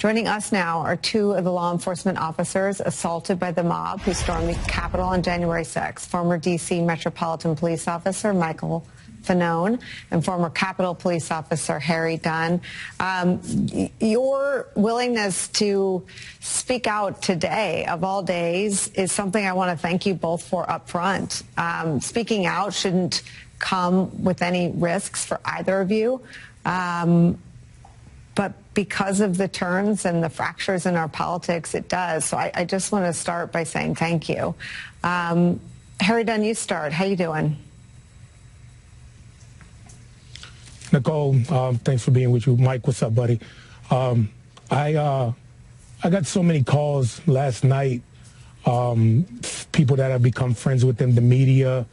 Joining us now are two of the law enforcement officers assaulted by the mob who stormed the Capitol on January 6th. Former D.C. Metropolitan Police Officer Michael Fanone and former Capitol Police Officer Harry Dunn. Your willingness to speak out today, of all days, is something I want to thank you both for up front. Speaking out shouldn't come with any risks for either of you. But because of the turns and the fractures in our politics, it does. So I just want to start by saying thank you. Harry Dunn, you start. How you doing? Nicole, thanks for being with you. Mike, what's up, buddy? I got so many calls last night, people that have become friends with them, the media,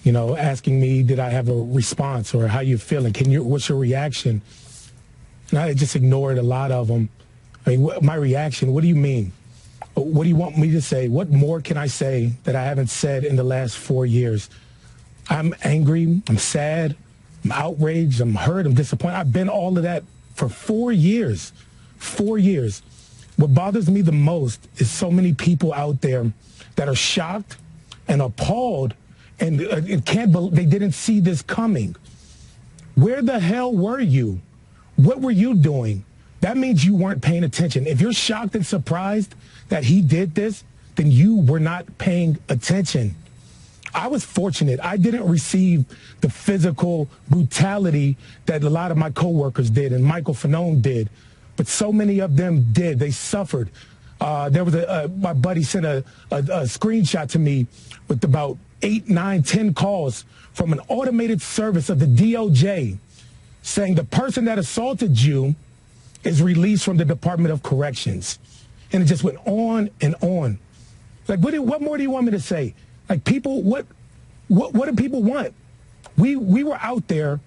you know, asking me, did I have a response or how you feeling? What's your reaction? And I just ignored a lot of them. I mean, my reaction, what do you mean? What do you want me to say? What more can I say that I haven't said in the last 4 years? I'm angry. I'm sad. I'm outraged. I'm hurt. I'm disappointed. I've been all of that for 4 years. 4 years. What bothers me the most is so many people out there that are shocked and appalled and can't believe they didn't see this coming. Where the hell were you? What were you doing? That means you weren't paying attention. If you're shocked and surprised that he did this, then you were not paying attention. I was fortunate. I didn't receive the physical brutality that a lot of my coworkers did and Michael Fanone did, but so many of them did. They suffered. There was my buddy sent a screenshot to me with about 8, 9, 10 calls from an automated service of the DOJ saying the person that assaulted you is released from the Department of Corrections. And it just went on and on. Like, what more do you want me to say? Like, people, what do people want? We were out there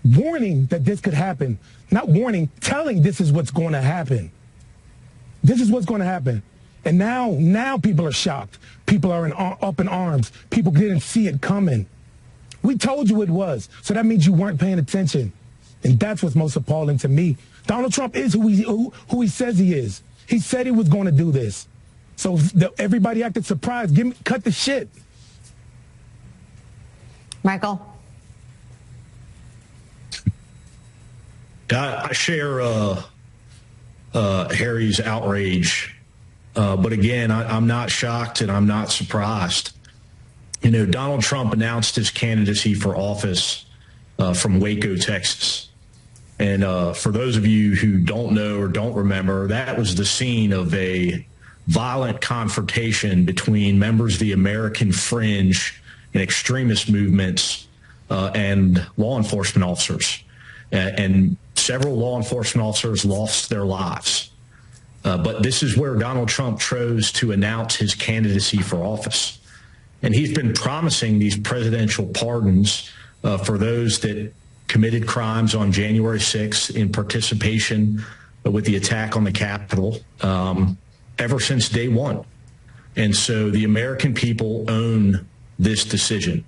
warning that this could happen. Not warning, telling this is what's going to happen. This is what's going to happen. And now people are shocked. People are up in arms. People didn't see it coming. We told you it was. So that means you weren't paying attention. And that's what's most appalling to me. Donald Trump is who he says he is. He said he was going to do this. So everybody acted surprised. Cut the shit. Michael? I share Harry's outrage. But again, I'm not shocked and I'm not surprised. You know, Donald Trump announced his candidacy for office from Waco, Texas. And for those of you who don't know or don't remember, that was the scene of a violent confrontation between members of the American fringe and extremist movements and law enforcement officers. And several law enforcement officers lost their lives. But this is where Donald Trump chose to announce his candidacy for office. And he's been promising these presidential pardons for those that committed crimes on January 6th in participation with the attack on the Capitol ever since day one. And so the American people own this decision.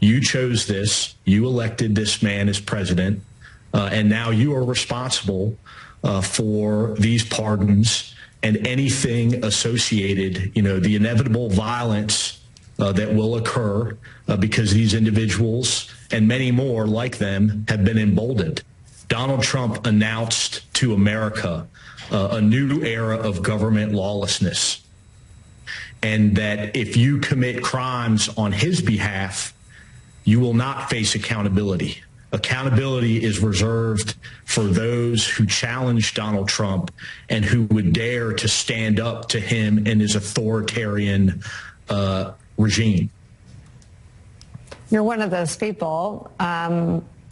You chose this. You elected this man as president. And now you are responsible for these pardons and anything associated, you know, the inevitable violence that will occur because these individuals and many more like them have been emboldened. Donald Trump announced to America a new era of government lawlessness, and that if you commit crimes on his behalf, you will not face accountability. Accountability is reserved for those who challenge Donald Trump and who would dare to stand up to him and his authoritarian regime. You're one of those people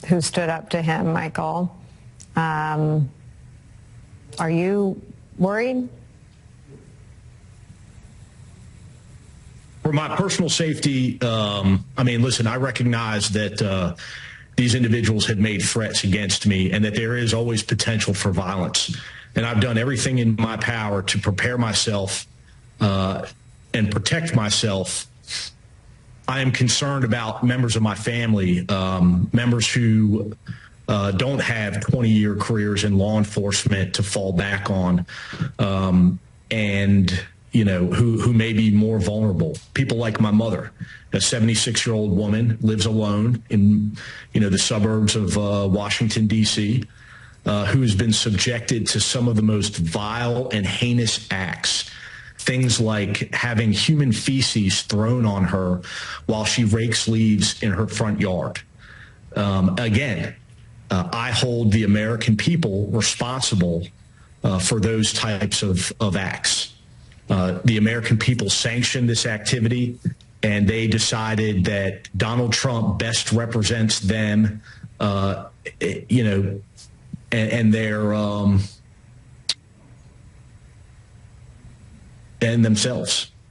who stood up to him, Michael. Are you worried? For my personal safety, I mean, listen, I recognize that these individuals had made threats against me and that there is always potential for violence. And I've done everything in my power to prepare myself and protect myself. I am concerned about members of my family, members who don't have 20-year careers in law enforcement to fall back on, and who may be more vulnerable. People like my mother, a 76-year-old woman, lives alone in the suburbs of Washington, D.C., who has been subjected to some of the most vile and heinous acts. Things like having human feces thrown on her while she rakes leaves in her front yard. I hold the American people responsible for those types of acts. The American people sanctioned this activity, and they decided that Donald Trump best represents them, and their and themselves.